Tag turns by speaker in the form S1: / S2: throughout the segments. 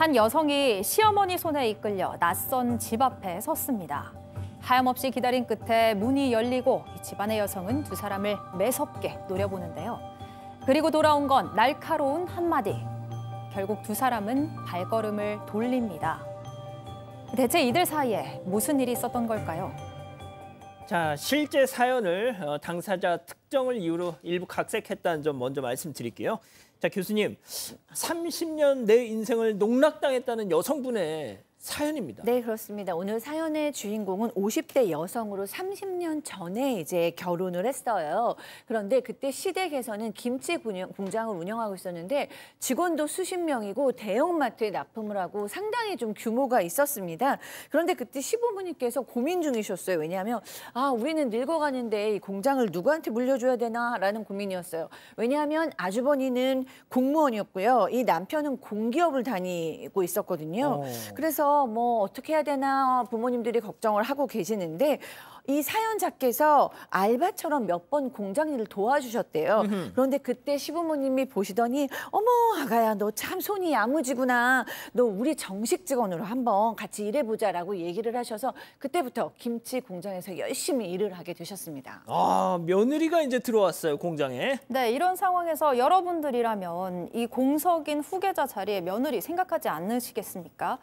S1: 한 여성이 시어머니 손에 이끌려 낯선 집 앞에 섰습니다. 하염없이 기다린 끝에 문이 열리고 집안의 여성은 두 사람을 매섭게 노려보는데요. 그리고 돌아온 건 날카로운 한마디. 결국 두 사람은 발걸음을 돌립니다. 대체 이들 사이에 무슨 일이 있었던 걸까요?
S2: 자, 실제 사연을 당사자 특정을 이유로 일부 각색했다는 점 먼저 말씀드릴게요. 자, 교수님, 30년 내 인생을 농락당했다는 여성분의 사연입니다.
S3: 네, 그렇습니다. 오늘 사연의 주인공은 50대 여성으로 30년 전에 이제 결혼을 했어요. 그런데 그때 시댁에서는 김치 공장을 운영하고 있었는데 직원도 수십 명이고 대형마트에 납품을 하고 상당히 좀 규모가 있었습니다. 그런데 그때 시부모님께서 고민 중이셨어요. 왜냐하면 우리는 늙어가는데 이 공장을 누구한테 물려줘야 되나라는 고민이었어요. 왜냐하면 아주버니는 공무원이었고요. 이 남편은 공기업을 다니고 있었거든요. 그래서 뭐 어떻게 해야 되나 부모님들이 걱정을 하고 계시는데 이 사연자께서 알바처럼 몇 번 공장 일을 도와주셨대요. 그런데 그때 시부모님이 보시더니 어머 아가야 너 참 손이 야무지구나. 너 우리 정식 직원으로 한번 같이 일해보자라고 얘기를 하셔서 그때부터 김치 공장에서 열심히 일을 하게 되셨습니다.
S2: 아, 며느리가 이제 들어왔어요, 공장에.
S1: 네, 이런 상황에서 여러분들이라면 이 공석인 후계자 자리에 며느리 생각하지 않으시겠습니까?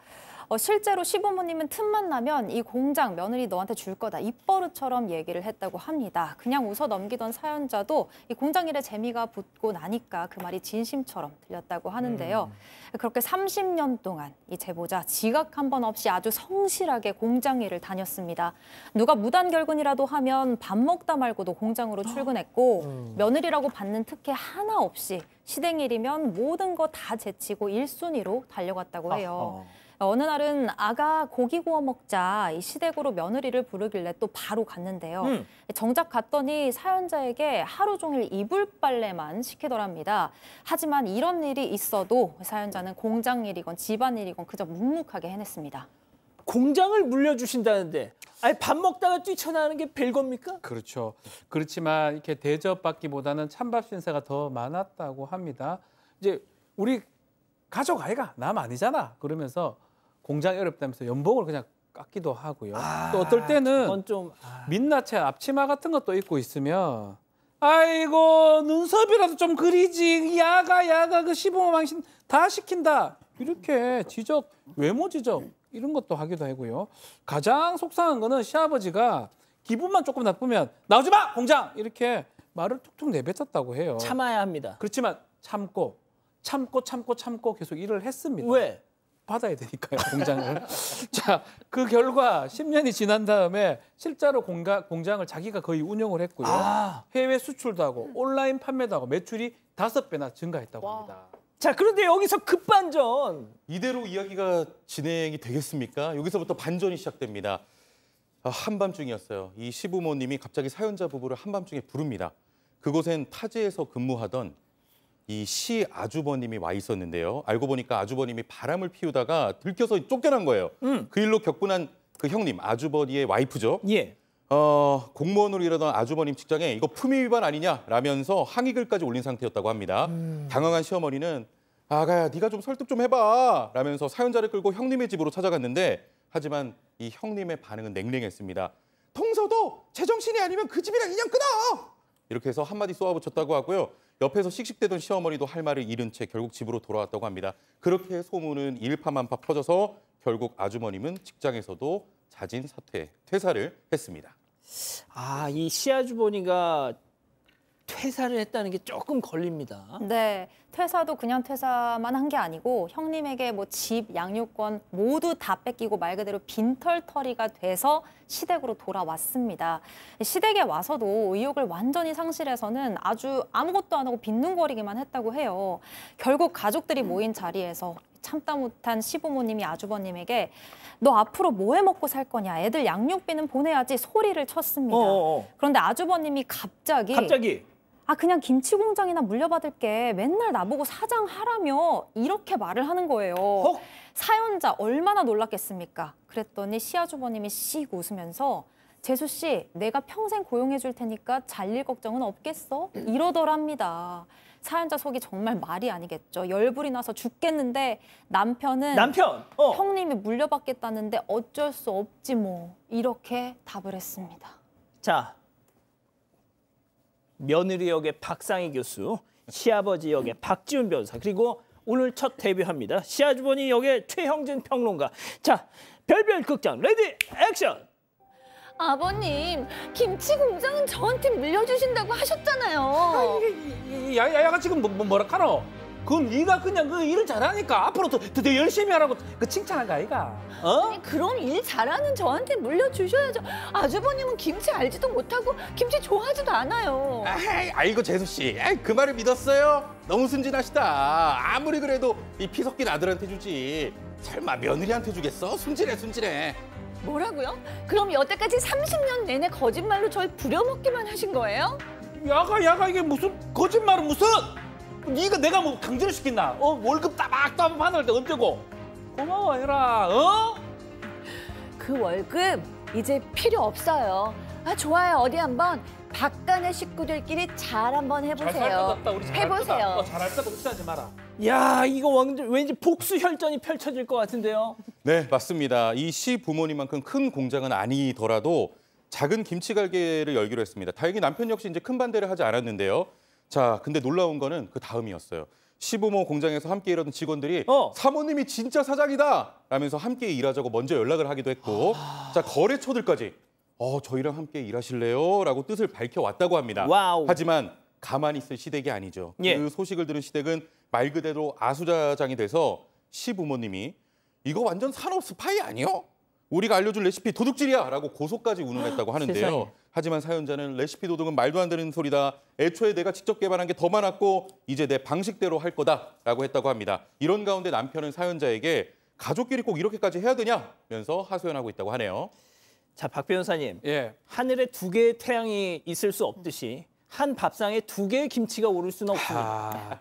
S1: 실제로 시부모님은 틈만 나면 이 공장 며느리 너한테 줄 거다 입버릇처럼 얘기를 했다고 합니다. 그냥 웃어 넘기던 사연자도 이 공장 일에 재미가 붙고 나니까 그 말이 진심처럼 들렸다고 하는데요. 그렇게 30년 동안 이 제보자 지각 한 번 없이 아주 성실하게 공장 일을 다녔습니다. 누가 무단결근이라도 하면 밥 먹다 말고도 공장으로 출근했고 며느리라고 받는 특혜 하나 없이 시댁일이면 모든 거 다 제치고 1순위로 달려갔다고 해요. 어느 날은 아가 고기 구워 먹자 이 시댁으로 며느리를 부르길래 또 바로 갔는데요. 정작 갔더니 사연자에게 하루 종일 이불 빨래만 시키더랍니다. 하지만 이런 일이 있어도 사연자는 공장 일이건 집안 일이건 그저 묵묵하게 해냈습니다.
S2: 공장을 물려주신다는데 아니 밥 먹다가 뛰쳐나가는 게 별겁니까?
S4: 그렇죠. 그렇지만 이렇게 대접받기보다는 찬밥 신세가 더 많았다고 합니다. 이제 우리 가족 아이가 남 아니잖아. 그러면서 공장이 어렵다면서 연봉을 그냥 깎기도 하고요. 또 어떨 때는
S2: 좀
S4: 민낯에 앞치마 같은 것도 입고 있으면 아이고 눈썹이라도 좀 그리지. 야가 그 시부모 망신 다 시킨다. 이렇게 지적, 외모 지적 이런 것도 하기도 하고요. 가장 속상한 거는 시아버지가 기분만 조금 나쁘면 나오지 마 공장 이렇게 말을 툭툭 내뱉었다고 해요.
S2: 참아야 합니다.
S4: 그렇지만 참고 계속 일을 했습니다.
S2: 왜?
S4: 받아야 되니까요, 공장을. 자, 그 결과 10년이 지난 다음에 실제로 공장을 자기가 거의 운영을 했고요. 해외 수출도 하고 온라인 판매도 하고 매출이 5배나 증가했다고 합니다.
S2: 자, 그런데 여기서 급반전.
S5: 이대로 이야기가 진행이 되겠습니까? 여기서부터 반전이 시작됩니다. 한밤중이었어요. 이 시부모님이 갑자기 사연자 부부를 한밤중에 부릅니다. 그곳엔 타지에서 근무하던 이 시 아주버님이 와 있었는데요. 알고 보니까 아주버님이 바람을 피우다가 들켜서 쫓겨난 거예요. 그 일로 격분한 그 형님, 아주버니의 와이프죠.
S2: 예.
S5: 공무원으로 일하던 아주버님 직장에 이거 품위 위반 아니냐라면서 항의글까지 올린 상태였다고 합니다. 당황한 시어머니는 아가야 네가 좀 설득 좀 해봐 라면서 사연자를 끌고 형님의 집으로 찾아갔는데 하지만 이 형님의 반응은 냉랭했습니다. 통서도 제정신이 아니면 그 집이랑 인연 끊어! 이렇게 해서 한마디 쏘아붙였다고 하고요. 옆에서 씩씩대던 시어머니도 할 말을 잃은 채 결국 집으로 돌아왔다고 합니다. 그렇게 소문은 일파만파 퍼져서 결국 아주머님은 직장에서도 자진 퇴사를 했습니다.
S2: 이 시아주버니가 퇴사를 했다는 게 조금 걸립니다.
S1: 네, 퇴사도 그냥 퇴사만 한 게 아니고 형님에게 뭐 집, 양육권 모두 다 뺏기고 말 그대로 빈털터리가 돼서 시댁으로 돌아왔습니다. 시댁에 와서도 의욕을 완전히 상실해서는 아주 아무것도 안 하고 빈둥거리기만 했다고 해요. 결국 가족들이 모인 자리에서 참다 못한 시부모님이 아주버님에게 너 앞으로 뭐 해 먹고 살 거냐, 애들 양육비는 보내야지 소리를 쳤습니다. 그런데 아주버님이 갑자기 그냥 김치 공장이나 물려받을게 맨날 나보고 사장하라며 이렇게 말을 하는 거예요. 사연자 얼마나 놀랐겠습니까? 그랬더니 시아주버님이 씩 웃으면서 재수 씨, 내가 평생 고용해 줄 테니까 잘릴 걱정은 없겠어? 이러더랍니다. 사연자 속이 정말 말이 아니겠죠. 열불이 나서 죽겠는데 남편은
S2: 남편.
S1: 형님이 물려받겠다는데 어쩔 수 없지 뭐 이렇게 답을 했습니다.
S2: 자, 며느리 역의 박상희 교수, 시아버지 역의 박지훈 변호사, 그리고 오늘 첫 데뷔합니다. 시아주버니 역의 최형진 평론가. 자, 별별 극장 레디 액션.
S3: 아버님, 김치 공장은 저한테 물려주신다고 하셨잖아요.
S4: 야가 지금 뭐라 카노? 그럼 네가 그냥 그 일을 잘하니까 앞으로 더 열심히 하라고 그 칭찬한 거 아이가?
S3: 아니, 그럼 일 잘하는 저한테 물려주셔야죠. 아주버님은 김치 알지도 못하고 김치 좋아하지도 않아요.
S5: 아이고 재수 씨, 그 말을 믿었어요? 너무 순진하시다. 아무리 그래도 이 피 섞인 아들한테 주지. 설마 며느리한테 주겠어? 순진해.
S3: 뭐라고요? 그럼 여태까지 30년 내내 거짓말로 절 부려먹기만 하신 거예요?
S4: 야가 이게 무슨 거짓말은 무슨? 네가 내가 뭐 강제로 시켰나? 월급 따박따박 받을 때 언제고? 고마워해라.
S3: 그 월급 이제 필요 없어요. 아, 좋아요. 어디 한번 박간의 식구들끼리 잘 한번 해보세요. 해보세요.
S4: 잘할 거다. 웃지 마라.
S2: 야, 이거 왠지 복수 혈전이 펼쳐질 것 같은데요.
S5: 네, 맞습니다. 이 시부모님만큼 큰 공장은 아니더라도 작은 김치 가게를 열기로 했습니다. 다행히 남편 역시 이제 큰 반대를 하지 않았는데요. 자, 근데 놀라운 거는 그 다음이었어요. 시부모 공장에서 함께 일하던 직원들이 사모님이 진짜 사장이다 라면서 함께 일하자고 먼저 연락을 하기도 했고 자, 거래처들까지 저희랑 함께 일하실래요? 라고 뜻을 밝혀왔다고 합니다.
S2: 와우.
S5: 하지만 가만히 있을 시댁이 아니죠.
S2: 예.
S5: 그 소식을 들은 시댁은 말 그대로 아수자장이 돼서 시부모님이 이거 완전 산업 스파이 아니요? 우리가 알려준 레시피 도둑질이야 라고 고소까지 운운했다고 하는데요.
S2: 세상에.
S5: 하지만 사연자는 레시피 도둑은 말도 안 되는 소리다. 애초에 내가 직접 개발한 게 더 많았고 이제 내 방식대로 할 거다라고 했다고 합니다. 이런 가운데 남편은 사연자에게 가족끼리 꼭 이렇게까지 해야 되냐면서 하소연하고 있다고 하네요.
S2: 자, 박 변호사님.
S4: 예.
S2: 하늘에 두 개의 태양이 있을 수 없듯이 한 밥상에 두 개의 김치가 오를 수는 없습니다.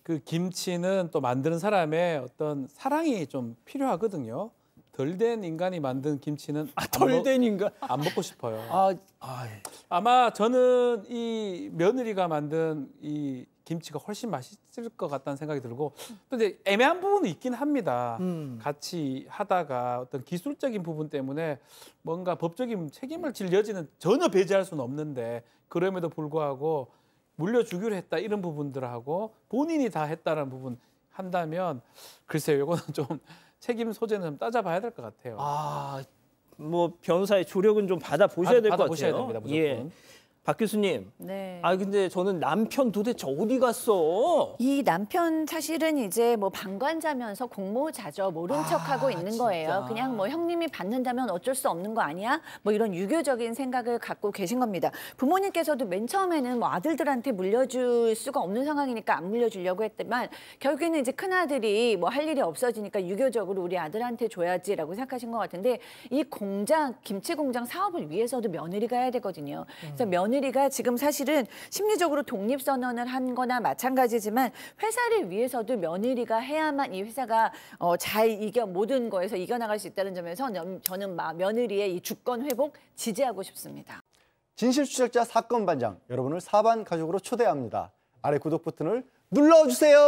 S4: 그 김치는 또 만드는 사람의 어떤 사랑이 좀 필요하거든요. 덜 된 인간이 만든 김치는
S2: 덜 된 인간.
S4: 안 먹고 싶어요.
S2: 아,
S4: 저는 이 며느리가 만든 이 김치가 훨씬 맛있을 것 같다는 생각이 들고 근데 애매한 부분이 있긴 합니다. 같이 하다가 어떤 기술적인 부분 때문에 뭔가 법적인 책임을 질 여지는 전혀 배제할 수는 없는데 그럼에도 불구하고 물려주기로 했다 이런 부분들하고 본인이 다 했다는 부분 한다면 글쎄요, 이거는 좀 책임 소재는 좀 따져봐야 될 것 같아요.
S2: 뭐 변호사의 조력은 좀 받아보셔야 될 것 같아요.
S4: 받아보셔야 됩니다, 무조건.
S2: 예. 박 교수님.
S3: 네.
S2: 근데 저는 남편 도대체 어디 갔어?
S3: 이 남편 사실은 이제 뭐 방관자면서 공모자죠. 모른 척하고 있는 거예요. 그냥 뭐 형님이 받는다면 어쩔 수 없는 거 아니야? 뭐 이런 유교적인 생각을 갖고 계신 겁니다. 부모님께서도 맨 처음에는 뭐 아들들한테 물려줄 수가 없는 상황이니까 안 물려주려고 했지만 결국에는 이제 큰아들이 뭐 할 일이 없어지니까 유교적으로 우리 아들한테 줘야지라고 생각하신 것 같은데 이 공장, 김치 공장 사업을 위해서도 며느리가 해야 되거든요. 그래서 며느리가 지금 사실은 심리적으로 독립선언을 한 거나 마찬가지지만 회사를 위해서도 며느리가 해야만 이 회사가 잘 모든 거에서 이겨나갈 수 있다는 점에서 저는 며느리의 이 주권 회복 지지하고 싶습니다.
S6: 진실추적자 사건 반장, 여러분을 사반 가족으로 초대합니다. 아래 구독 버튼을 눌러주세요.